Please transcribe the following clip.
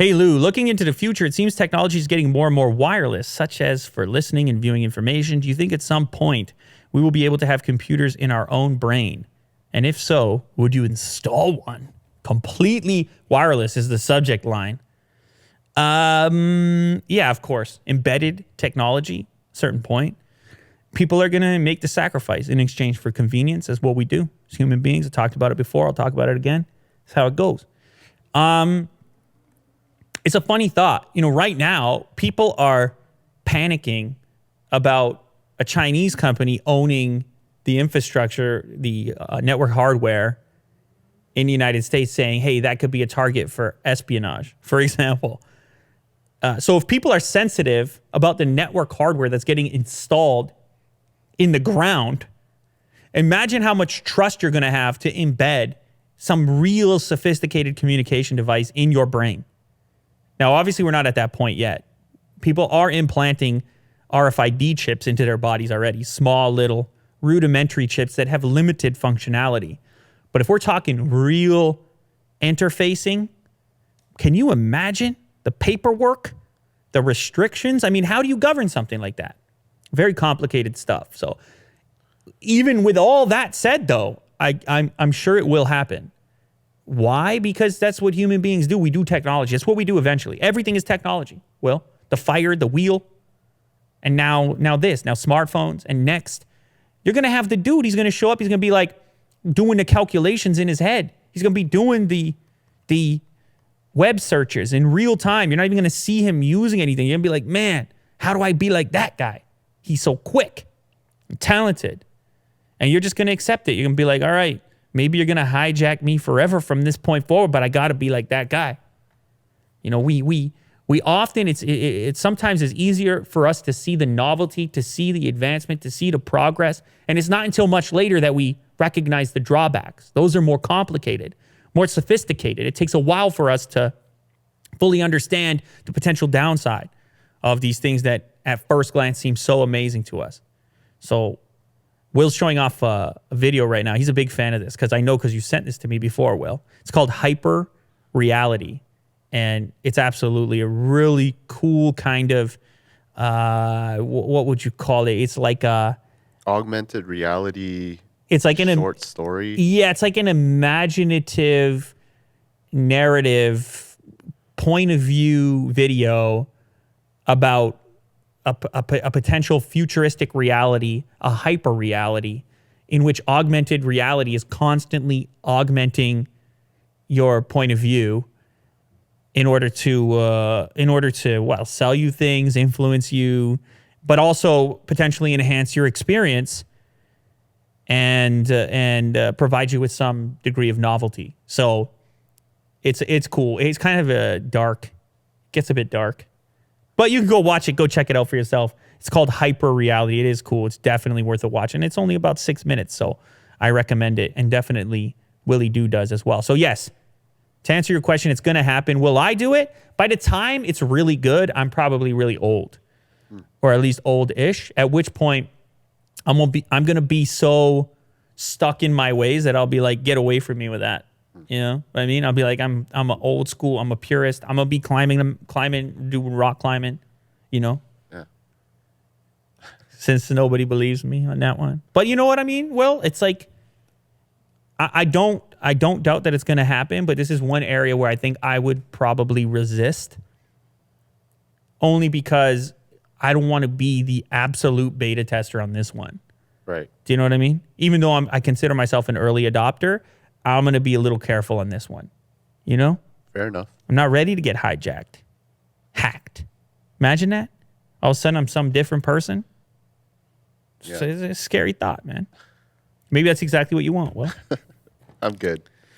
Hey, Lou, looking into the future, it seems technology is getting more and more wireless, such as for listening and viewing information. Do you think at some point we will be able to have computers in our own brain? And if so, would you install one? Completely wireless is the subject line. Yeah, of course. Embedded technology, certain point. People are going to make the sacrifice in exchange for convenience. That's what we do as human beings. I talked about it before. I'll talk about it again. That's how it goes. It's a funny thought. You know, right now, people are panicking about a Chinese company owning the infrastructure, the network hardware in the United States, saying, hey, that could be a target for espionage, for example. So if people are sensitive about the network hardware that's getting installed in the ground, imagine how much trust you're going to have to embed some real sophisticated communication device in your brain. Now, obviously, we're not at that point yet. People are implanting RFID chips into their bodies already, small, little, rudimentary chips that have limited functionality. But if we're talking real interfacing, can you imagine the paperwork, the restrictions? I mean, how do you govern something like that? Very complicated stuff. So even with all that said, though, I'm sure it will happen. Why? Because that's what human beings do. We do technology. That's what we do eventually. Everything is technology. Well, the fire, the wheel, and now smartphones. And next, you're going to have the dude. He's going to show up. He's going to be like doing the calculations in his head. He's going to be doing the web searches in real time. You're not even going to see him using anything. You're going to be like, man, how do I be like that guy? He's so quick and talented. And you're just going to accept it. You're going to be like, all right, maybe you're going to hijack me forever from this point forward, but I got to be like that guy. You know, we often, it's sometimes is easier for us to see the novelty, to see the advancement, to see the progress. And it's not until much later that we recognize the drawbacks. Those are more complicated, more sophisticated. It takes a while for us to fully understand the potential downside of these things that at first glance seem so amazing to us. So Will's showing off a video right now. He's a big fan of this because you sent this to me before, Will. It's called Hyper Reality. And it's absolutely a really cool kind of, what would you call it? It's like a augmented reality. It's like short story. Yeah, it's like an imaginative narrative point of view video about a potential futuristic reality, a hyper reality, in which augmented reality is constantly augmenting your point of view in order to sell you things, influence you, but also potentially enhance your experience and provide you with some degree of novelty. So it's cool. It's kind of gets a bit dark. But you can go watch it. Go check it out for yourself. It's called Hyper Reality. It is cool. It's definitely worth a watch. And it's only about 6 minutes, so I recommend it. And definitely Willie Doo does as well. So yes, to answer your question, it's going to happen. Will I do it? By the time it's really good, I'm probably really old. Or at least old-ish. At which point, I'm going to be so stuck in my ways that I'll be like, get away from me with that. You know what I mean? I'll be like, I'm an old school. I'm a purist. I'm going to be climbing, doing rock climbing, you know? Yeah. Since nobody believes me on that one. But you know what I mean? Well, it's like, I don't doubt that it's going to happen, but this is one area where I think I would probably resist. Only because I don't want to be the absolute beta tester on this one. Right. Do you know what I mean? Even though I consider myself an early adopter, I'm going to be a little careful on this one. You know? Fair enough. I'm not ready to get hijacked. Hacked. Imagine that. All of a sudden, I'm some different person. Yeah. It's a scary thought, man. Maybe that's exactly what you want. Well, I'm good.